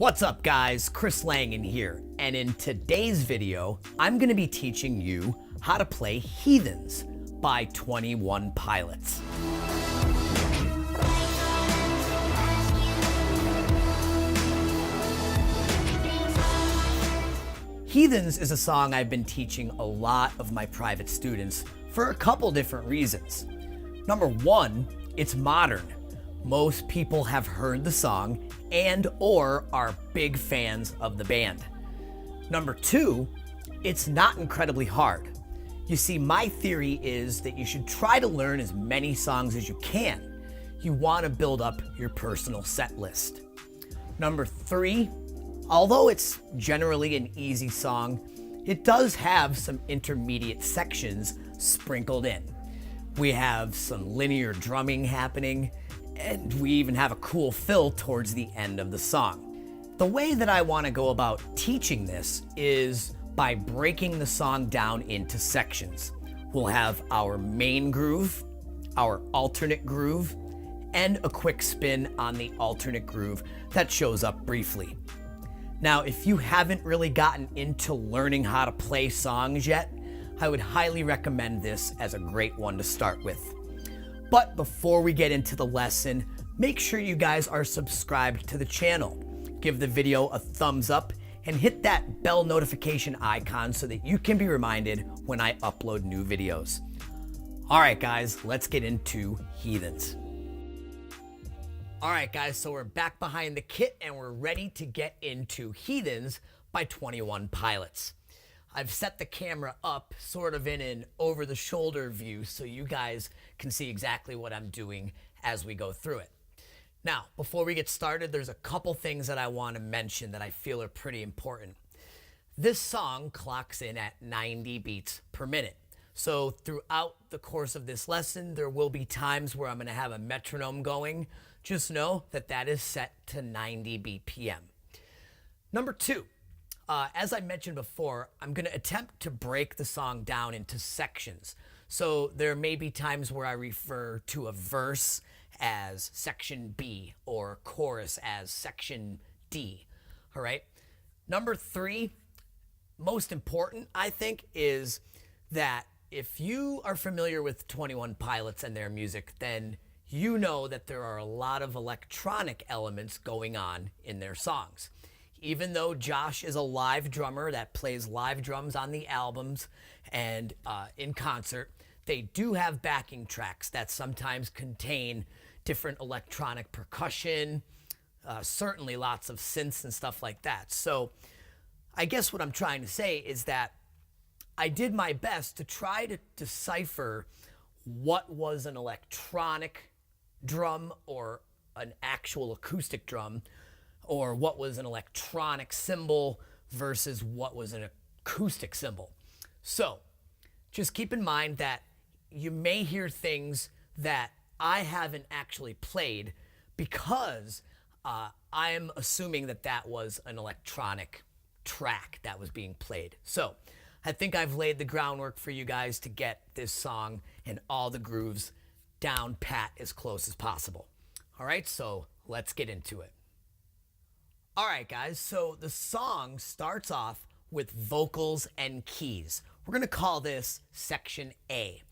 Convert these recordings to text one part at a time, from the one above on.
What's up guys, Chris Langan here, and in today's video, I'm going to be teaching you how to play Heathens by 21 Pilots. Heathens is a song I've been teaching a lot of my private students for a couple different reasons. Number one, it's modern. Most people have heard the song and or are big fans of the band. Number two, it's not incredibly hard. You see, my theory is that you should try to learn as many songs as you can. You want to build up your personal set list. Number three, although it's generally an easy song, it does have some intermediate sections sprinkled in. We have some linear drumming happening, and we even have a cool fill towards the end of the song. The way that I want to go about teaching this is by breaking the song down into sections. We'll have our main groove, our alternate groove, and a quick spin on the alternate groove that shows up briefly. Now, if you haven't really gotten into learning how to play songs yet, I would highly recommend this as a great one to start with. But before we get into the lesson, make sure you guys are subscribed to the channel. Give the video a thumbs up and hit that bell notification icon so that you can be reminded when I upload new videos. All right, guys, let's get into Heathens. All right, guys, so we're back behind the kit and we're ready to get into Heathens by 21 Pilots. I've set the camera up sort of in an over-the-shoulder view so you guys can see exactly what I'm doing as we go through it. Now, before we get started, there's a couple things that I want to mention that I feel are pretty important. This song clocks in at 90 beats per minute. So throughout the course of this lesson, there will be times where I'm going to have a metronome going. Just know that that is set to 90 BPM. Number two. As I mentioned before, I'm going to attempt to break the song down into sections. So there may be times where I refer to a verse as section B or chorus as section D. All right. Number three, most important, I think, is that if you are familiar with 21 Pilots and their music, then you know that there are a lot of electronic elements going on in their songs. Even though Josh is a live drummer that plays live drums on the albums and in concert, they do have backing tracks that sometimes contain different electronic percussion, certainly lots of synths and stuff like that. So I guess what I'm trying to say is that I did my best to try to decipher what was an electronic drum or an actual acoustic drum, or what was an electronic cymbal versus what was an acoustic cymbal. So just keep in mind that you may hear things that I haven't actually played because I am assuming that that was an electronic track that was being played. So I think I've laid the groundwork for you guys to get this song and all the grooves down pat as close as possible. All right, so let's get into it. All right, guys, so the song starts off with vocals and keys. We're going to call this section A.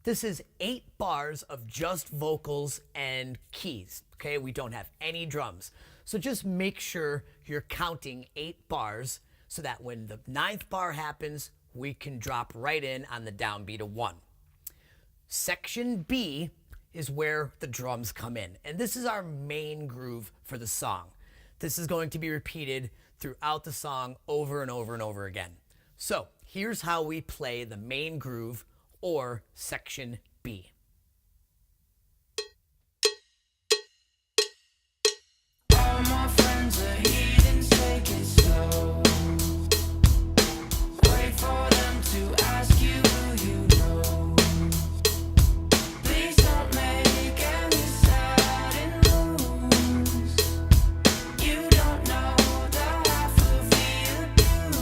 This is 8 bars of just vocals and keys, okay? We don't have any drums. So just make sure you're counting 8 bars so that when the 9th bar happens, we can drop right in on the downbeat of 1. Section B is where the drums come in, and this is our main groove for the song. This is going to be repeated throughout the song over and over and over again. So here's how we play the main groove or section B. All my friends are heathens, take it slow. Wait for them to ask you who you know. Please don't make any sudden moves. You don't know the half of the abuse.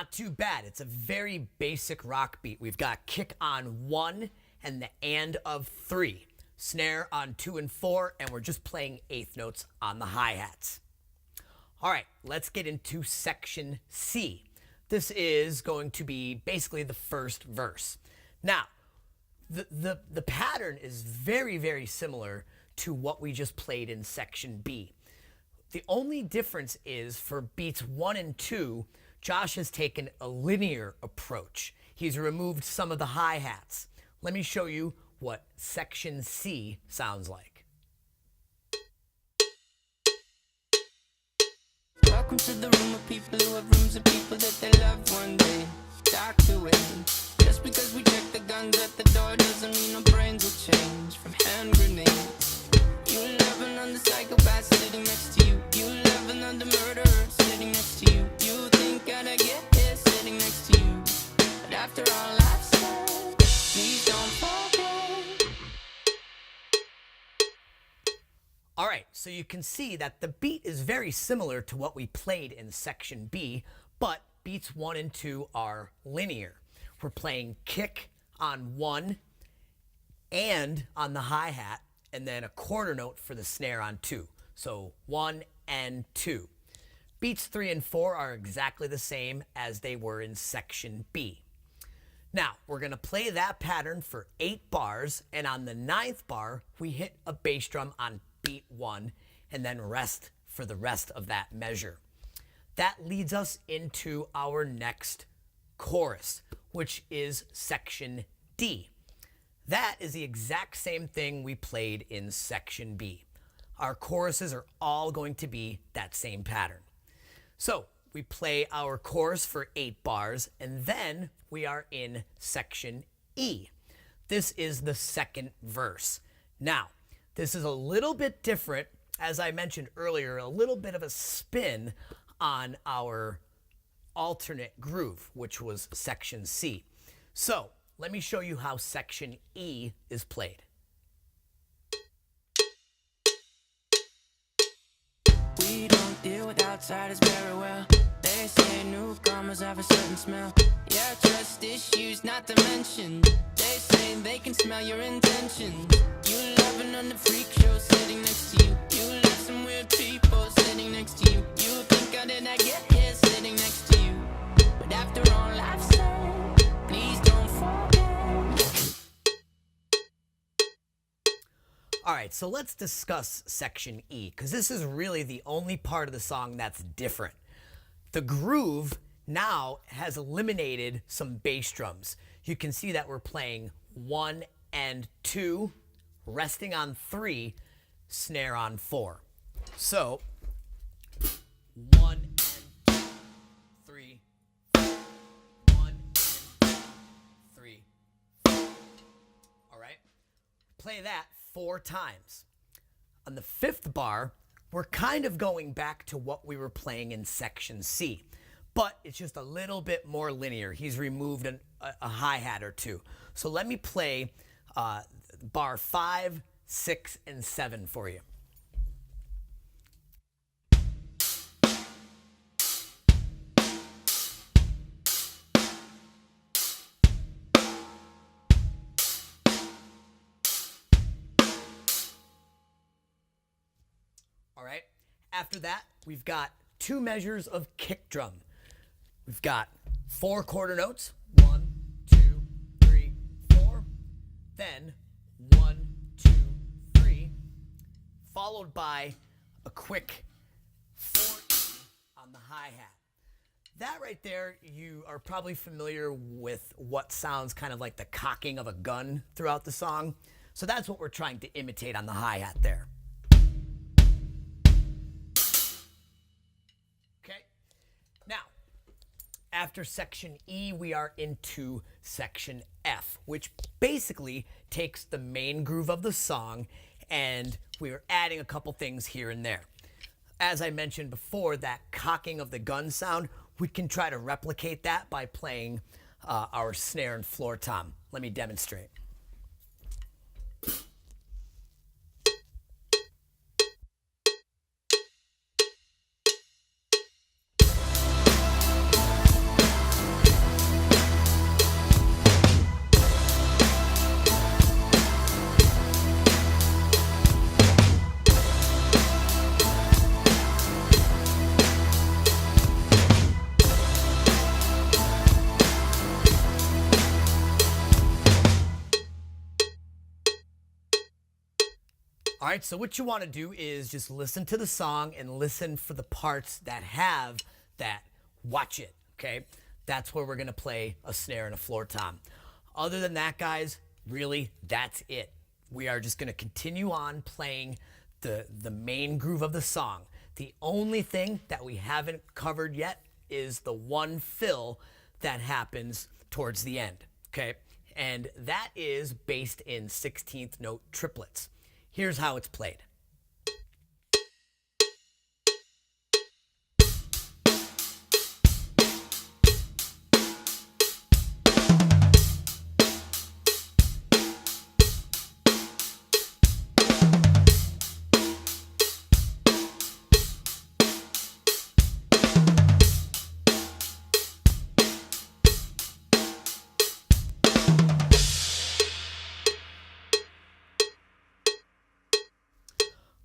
Not too bad. It's a very basic rock beat. We've got kick on 1 and the and of 3. Snare on 2 and 4, and we're just playing eighth notes on the hi-hats. All right, let's get into section C. This is going to be basically the first verse. Now, the pattern is very, very similar to what we just played in section B. The only difference is for beats 1 and 2, Josh has taken a linear approach. He's removed some of the hi-hats. Let me show you what section C sounds like. Welcome to the room of people who have rooms of people that they love one day. Talk to it. Just because we check the guns at the door doesn't mean our brains will change from hand grenades. You laughing on the psychopath sitting next to you. You laughing on the murderer sitting next to you. You think I'd get here sitting next to you. But after all I've said, please don't forget. All right, so you can see that the beat is very similar to what we played in section B, but beats 1 and 2 are linear. We're playing kick on 1 and on the hi-hat, and then a quarter note for the snare on 2. So 1 and 2. Beats 3 and 4 are exactly the same as they were in section B. Now, we're going to play that pattern for 8 bars, and on the 9th bar, we hit a bass drum on beat 1, and then rest for the rest of that measure. That leads us into our next chorus, which is section D. That is the exact same thing we played in section B. Our choruses are all going to be that same pattern. So we play our chorus for 8 bars, and then we are in section E. This is the second verse. Now, this is a little bit different, as I mentioned earlier, a little bit of a spin on our alternate groove, which was section C. So let me show you how section E is played. We don't deal with outsiders very well. They say newcomers have a certain smell. Yeah, trust issues not to mention. They say they can smell your intentions. You laughing on the freak show sitting next to you. You love some weird people sitting next to you. You think I did not get here sitting next to you. But after all I've said, please don't forget. All right, so let's discuss section E, because this is really the only part of the song that's different. The groove now has eliminated some bass drums. You can see that we're playing 1 and 2, resting on 3, snare on 4. So 1 and 2, 3, 4. 1 and 2, 3, 4. All right, play that 4 times. On the 5th bar, we're kind of going back to what we were playing in section C, but it's just a little bit more linear. He's removed a hi-hat or 2. So let me play bar 5, 6, and 7 for you. All right. After that, we've got 2 measures of kick drum. We've got 4 quarter notes. 1, 2, 3, 4. Then 1, 2, 3. Followed by a quick 4 on the hi-hat. That right there, you are probably familiar with what sounds kind of like the cocking of a gun throughout the song. So that's what we're trying to imitate on the hi-hat there. Now, after section E, we are into section F, which basically takes the main groove of the song, and we're adding a couple things here and there. As I mentioned before, that cocking of the gun sound, we can try to replicate that by playing our snare and floor tom. Let me demonstrate. All right, so what you want to do is just listen to the song and listen for the parts that have that watch it, okay? That's where we're going to play a snare and a floor tom. Other than that, guys, really, that's it. We are just going to continue on playing the main groove of the song. The only thing that we haven't covered yet is the one fill that happens towards the end, okay? And that is based in 16th note triplets. Here's how it's played.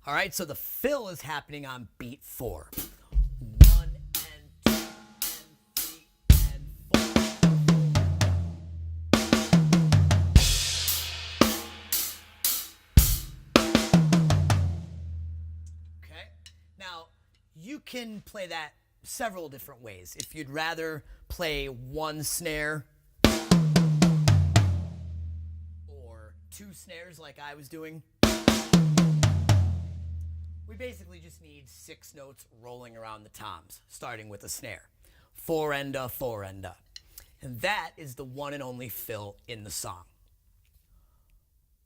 All right, so the fill is happening on beat 4. 1 and 2 and 3 and 4. Okay, now you can play that several different ways. If you'd rather play one snare or 2 snares like I was doing, we basically just need 6 notes rolling around the toms, starting with a snare. 4 and a, 4 and a. And that is the one and only fill in the song.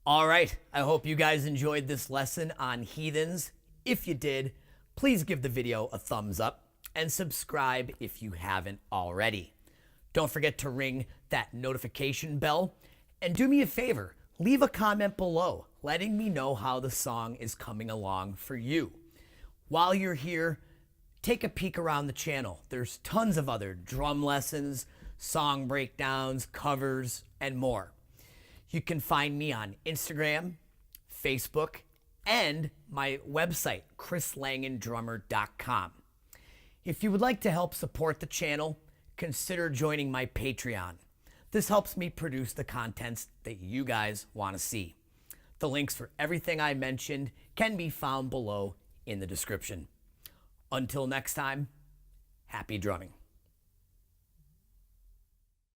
All right, I hope you guys enjoyed this lesson on Heathens. If you did, please give the video a thumbs up and subscribe if you haven't already. Don't forget to ring that notification bell, and do me a favor, leave a comment below letting me know how the song is coming along for you. While you're here, take a peek around the channel. There's tons of other drum lessons, song breakdowns, covers, and more. You can find me on Instagram, Facebook, and my website, chrislangendrummer.com. If you would like to help support the channel, consider joining my Patreon. This helps me produce the contents that you guys want to see. The links for everything I mentioned can be found below in the description. Until next time, happy drumming.